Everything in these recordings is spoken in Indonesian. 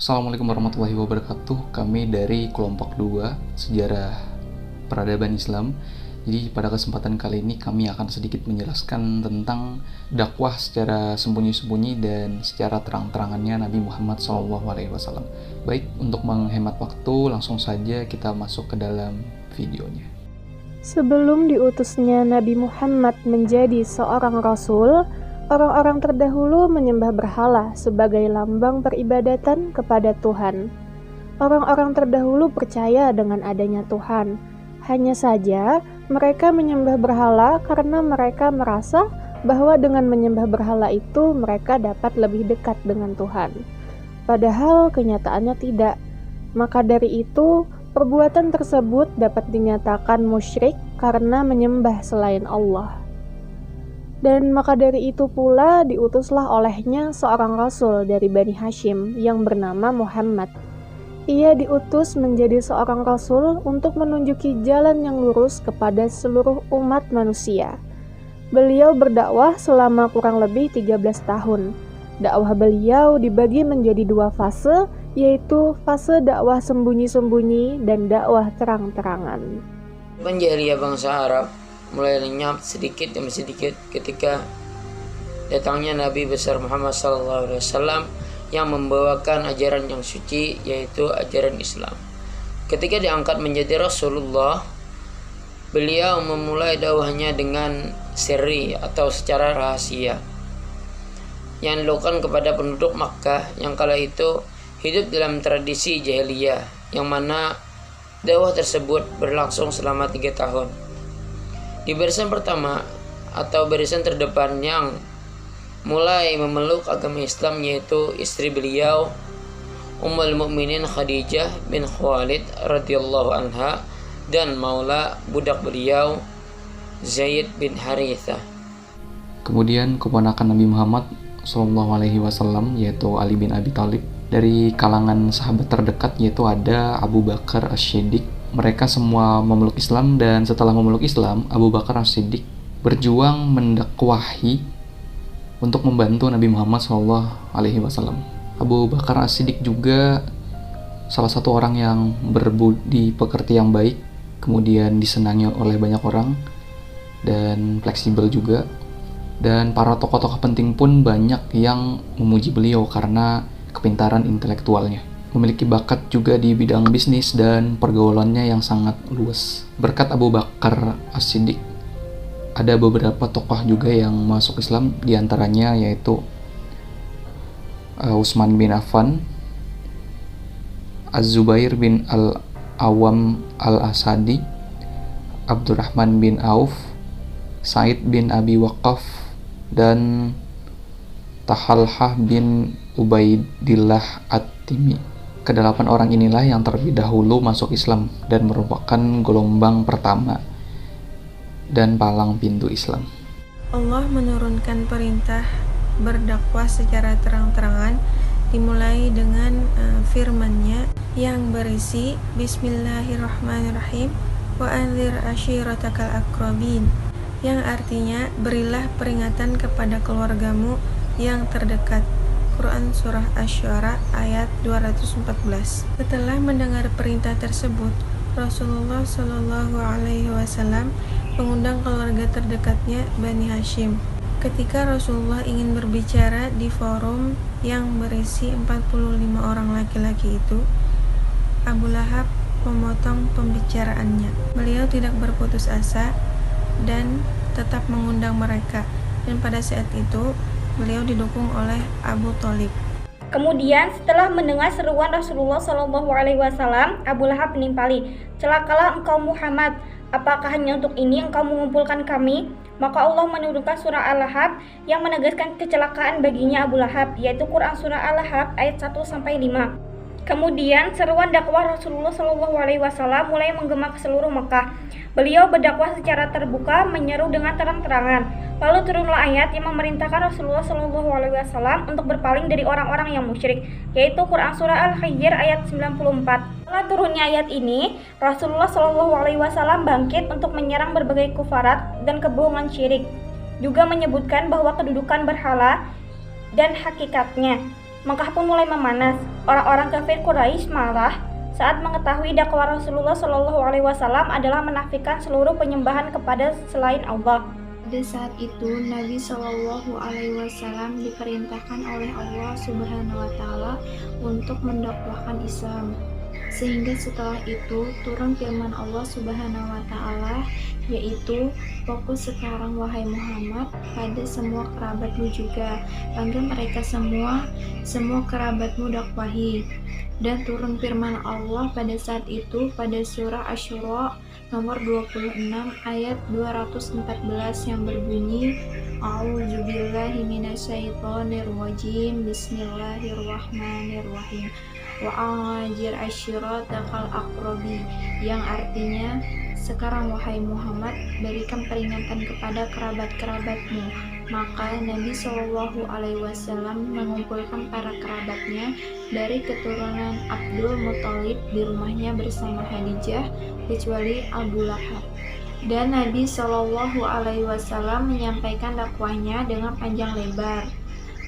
Assalamualaikum warahmatullahi wabarakatuh. Kami dari kelompok 2 Sejarah Peradaban Islam. Jadi pada kesempatan kali ini kami akan sedikit menjelaskan tentang dakwah secara sembunyi-sembunyi dan secara terang-terangannya Nabi Muhammad SAW. Baik, untuk menghemat waktu langsung saja kita masuk ke dalam videonya. Sebelum diutusnya Nabi Muhammad menjadi seorang rasul, orang-orang terdahulu menyembah berhala sebagai lambang peribadatan kepada Tuhan. Orang-orang terdahulu percaya dengan adanya Tuhan. Hanya saja, mereka menyembah berhala karena mereka merasa bahwa dengan menyembah berhala itu mereka dapat lebih dekat dengan Tuhan. Padahal kenyataannya tidak. Maka dari itu, perbuatan tersebut dapat dinyatakan musyrik karena menyembah selain Allah. Dan maka dari itu pula diutuslah olehnya seorang rasul dari Bani Hashim yang bernama Muhammad. Ia diutus menjadi seorang rasul untuk menunjuki jalan yang lurus kepada seluruh umat manusia. Beliau berdakwah selama kurang lebih 13 tahun. Dakwah beliau dibagi menjadi 2 fase, yaitu fase dakwah sembunyi-sembunyi dan dakwah terang-terangan. Penjahiliyah bangsa Arab mulai lenyap sedikit demi sedikit ketika datangnya Nabi besar Muhammad SAW yang membawakan ajaran yang suci, yaitu ajaran Islam. Ketika diangkat menjadi Rasulullah, beliau memulai dakwahnya dengan sirri atau secara rahasia yang dilakukan kepada penduduk Makkah yang kala itu hidup dalam tradisi jahiliyah, yang mana dakwah tersebut berlangsung selama 3 tahun. Di barisan pertama atau barisan terdepan yang mulai memeluk agama Islam yaitu istri beliau Ummul Mukminin Khadijah bin Khuwailid radhiyallahu anha dan maula budak beliau Zaid bin Harithah. Kemudian keponakan Nabi Muhammad SAW yaitu Ali bin Abi Thalib. Dari kalangan sahabat terdekat yaitu ada Abu Bakar As-Siddiq. Mereka semua memeluk Islam, dan setelah memeluk Islam, Abu Bakar As-Siddiq berjuang mendakwahi untuk membantu Nabi Muhammad SAW. Abu Bakar As-Siddiq juga salah satu orang yang berbudi pekerti yang baik, kemudian disenangi oleh banyak orang, dan fleksibel juga. Dan para tokoh-tokoh penting pun banyak yang memuji beliau karena kepintaran intelektualnya. Memiliki bakat juga di bidang bisnis dan pergaulannya yang sangat luas. Berkat Abu Bakar As-Siddiq, ada beberapa tokoh juga yang masuk Islam, diantaranya yaitu Utsman bin Affan, Az-Zubair bin Al-Awwam Al-Asadi, Abdurrahman bin Auf, Sa'id bin Abi Waqqas, dan Tahalhah bin Ubaidillah At-Timi. Kedelapan orang inilah yang terlebih dahulu masuk Islam dan merupakan gelombang pertama dan palang pintu Islam. Allah menurunkan perintah berdakwah secara terang-terangan dimulai dengan firman-Nya yang berisi Bismillahirrahmanirrahim wa anzir ashiratakal aqrabin, yang artinya berilah peringatan kepada keluargamu yang terdekat. Quran Surah Asy-Syu'ara ayat 214. Setelah mendengar perintah tersebut, Rasulullah Shallallahu Alaihi Wasallam mengundang keluarga terdekatnya Bani Hashim. Ketika Rasulullah ingin berbicara di forum yang berisi 45 orang laki-laki itu, Abu Lahab memotong pembicaraannya. Beliau tidak berputus asa dan tetap mengundang mereka, dan pada saat itu beliau didukung oleh Abu Thalib. Kemudian setelah mendengar seruan Rasulullah SAW, Abu Lahab menimpali, "Celakalah engkau Muhammad, apakah hanya untuk ini engkau mengumpulkan kami?" Maka Allah menurunkan surah Al-Lahab yang menegaskan kecelakaan baginya Abu Lahab, yaitu Quran surah Al-Lahab ayat 1-5. Kemudian seruan dakwah Rasulullah SAW mulai menggema ke seluruh Mekah. Beliau berdakwah secara terbuka, menyeru dengan terang-terangan. Lalu turunlah ayat yang memerintahkan Rasulullah SAW untuk berpaling dari orang-orang yang musyrik, yaitu Quran surah Al-Hijr ayat 94. Setelah turunnya ayat ini, Rasulullah SAW bangkit untuk menyerang berbagai kufarat dan kebohongan syirik. Juga menyebutkan bahwa kedudukan berhala dan hakikatnya, Mekah pun mulai memanas. Orang-orang kafir Quraisy marah saat mengetahui dakwah Rasulullah Shallallahu Alaihi Wasallam adalah menafikan seluruh penyembahan kepada selain Allah. Pada saat itu Nabi Shallallahu Alaihi Wasallam diperintahkan oleh Allah Subhanahu Wa Taala untuk mendakwahkan Islam. Sehingga setelah itu turun firman Allah Subhanahu Wa Taala, yaitu fokus sekarang wahai Muhammad pada semua kerabatmu juga, panggil mereka semua kerabatmu dakwahi. Dan turun firman Allah pada saat itu pada surah Asy-Syura nomor 26 ayat 214 yang berbunyi, A'udzubillahi minasyaitonirrajim, Bismillahirrahmanirrahim, wa'ajir ashiratakal aqrabi, yang artinya, sekarang wahai Muhammad, berikan peringatan kepada kerabat-kerabatmu. Maka Nabi Shallallahu Alaihi Wasallam mengumpulkan para kerabatnya dari keturunan Abdul Muthalib di rumahnya bersama Khadijah, kecuali Abu Lahab. Dan Nabi Shallallahu Alaihi Wasallam menyampaikan dakwahnya dengan panjang lebar.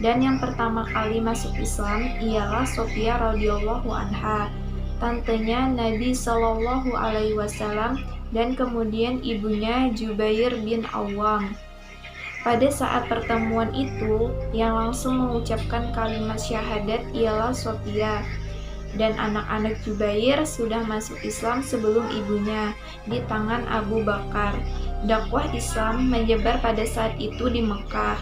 Dan yang pertama kali masuk Islam ialah Sofia radhiyallahu anha, tantenya Nabi Shallallahu Alaihi Wasallam, dan kemudian ibunya Jubair bin Awam. Pada saat pertemuan itu, yang langsung mengucapkan kalimat syahadat ialah Sofia, dan anak-anak Jubair sudah masuk Islam sebelum ibunya di tangan Abu Bakar. Dakwah Islam menyebar pada saat itu di Mekah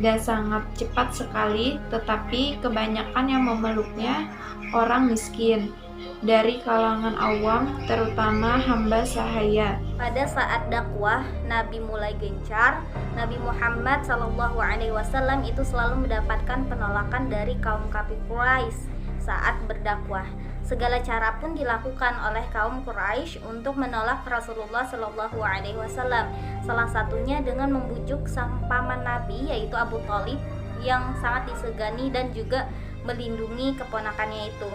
dan sangat cepat sekali, tetapi kebanyakan yang memeluknya orang miskin dari kalangan awam, terutama hamba sahaya. Pada saat dakwah Nabi mulai gencar, Nabi Muhammad SAW itu selalu mendapatkan penolakan dari kaum kafir Quraisy saat berdakwah. Segala cara pun dilakukan oleh kaum Quraisy untuk menolak Rasulullah SAW. Salah satunya dengan membujuk sang paman Nabi, yaitu Abu Thalib, yang sangat disegani dan juga melindungi keponakannya itu.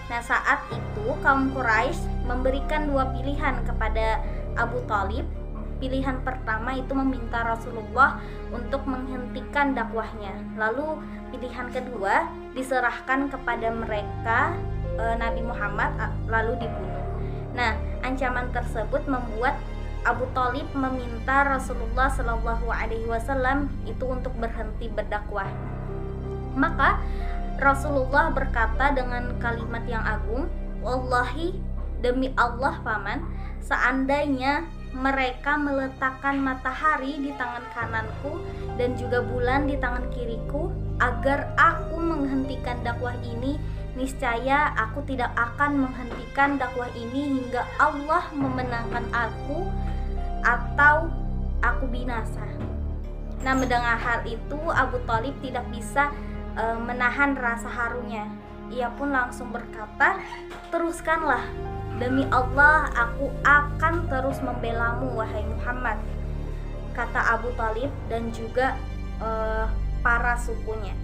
Nah, saat itu kaum Quraisy memberikan dua pilihan kepada Abu Thalib. Pilihan pertama itu meminta Rasulullah untuk menghentikan dakwahnya. Lalu pilihan kedua diserahkan kepada mereka Nabi Muhammad lalu dibunuh. Nah, ancaman tersebut membuat Abu Thalib meminta Rasulullah SAW itu untuk berhenti berdakwah. Maka Rasulullah berkata dengan kalimat yang agung, "Wallahi, demi Allah paman, seandainya mereka meletakkan matahari di tangan kananku dan juga bulan di tangan kiriku agar aku menghentikan dakwah ini, niscaya aku tidak akan menghentikan dakwah ini hingga Allah memenangkan aku atau aku binasa." Nah, mendengar hal itu Abu Thalib tidak bisa menahan rasa harunya. Ia pun langsung berkata, "Teruskanlah, demi Allah aku akan terus membelamu wahai Muhammad," kata Abu Thalib dan juga para sukunya.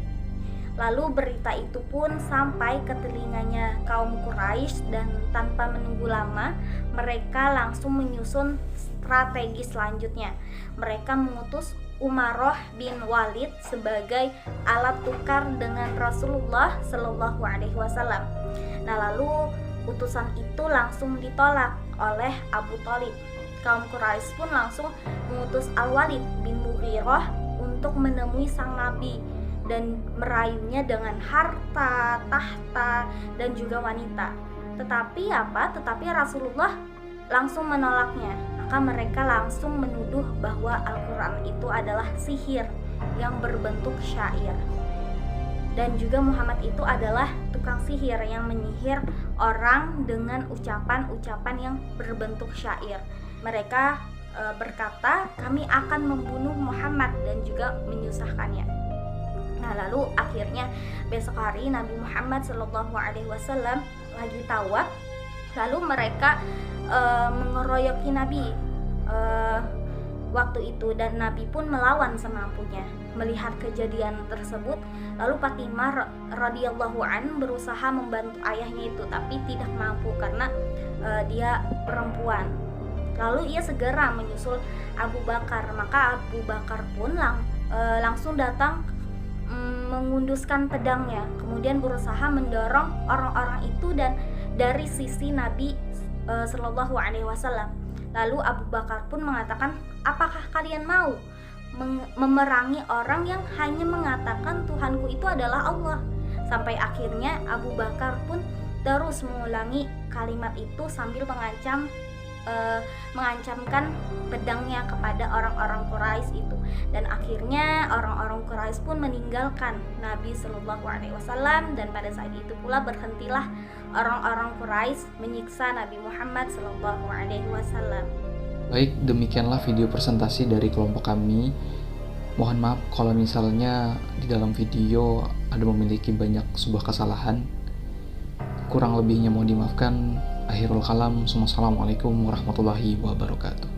Lalu berita itu pun sampai ke telinganya kaum Quraisy dan tanpa menunggu lama mereka langsung menyusun strategi selanjutnya. Mereka mengutus Umaroh bin Walid sebagai alat tukar dengan Rasulullah Shallallahu Alaihi Wasallam. Nah, lalu utusan itu langsung ditolak oleh Abu Thalib. Kaum Quraisy pun langsung mengutus Al-Walid bin Mughirah untuk menemui sang Nabi dan merayunya dengan harta, tahta, dan juga wanita. Tetapi Rasulullah langsung menolaknya. Maka mereka langsung menuduh bahwa Al-Quran itu adalah sihir yang berbentuk syair. Dan juga Muhammad itu adalah tukang sihir yang menyihir orang dengan ucapan-ucapan yang berbentuk syair. Mereka berkata, "Kami akan membunuh Muhammad," dan juga menyusahkannya. Nah, lalu akhirnya besok hari Nabi Muhammad SAW lagi tawaf. Lalu mereka mengeroyoki Nabi waktu itu, dan Nabi pun melawan semampunya. Melihat kejadian tersebut, lalu Fatimah radhiyallahu an berusaha membantu ayahnya itu, tapi tidak mampu karena dia perempuan. Lalu ia segera menyusul Abu Bakar. Maka Abu Bakar pun langsung datang mengunduskan pedangnya, kemudian berusaha mendorong orang-orang itu dan dari sisi Nabi Shallallahu Alaihi Wasallam. Lalu Abu Bakar pun mengatakan, apakah kalian mau memerangi orang yang hanya mengatakan Tuhanku itu adalah Allah? Sampai akhirnya Abu Bakar pun terus mengulangi kalimat itu sambil mengancamkan pedangnya kepada orang-orang Quraisy itu, dan akhirnya orang-orang Quraisy pun meninggalkan Nabi Shallallahu Alaihi Wasallam, dan pada saat itu pula berhentilah orang-orang Quraisy menyiksa Nabi Muhammad Shallallahu Alaihi Wasallam. Baik, demikianlah video presentasi dari kelompok kami. Mohon maaf kalau misalnya di dalam video ada memiliki banyak sebuah kesalahan. Kurang lebihnya mohon dimaafkan. Akhirul kalam. Assalamualaikum warahmatullahi wabarakatuh.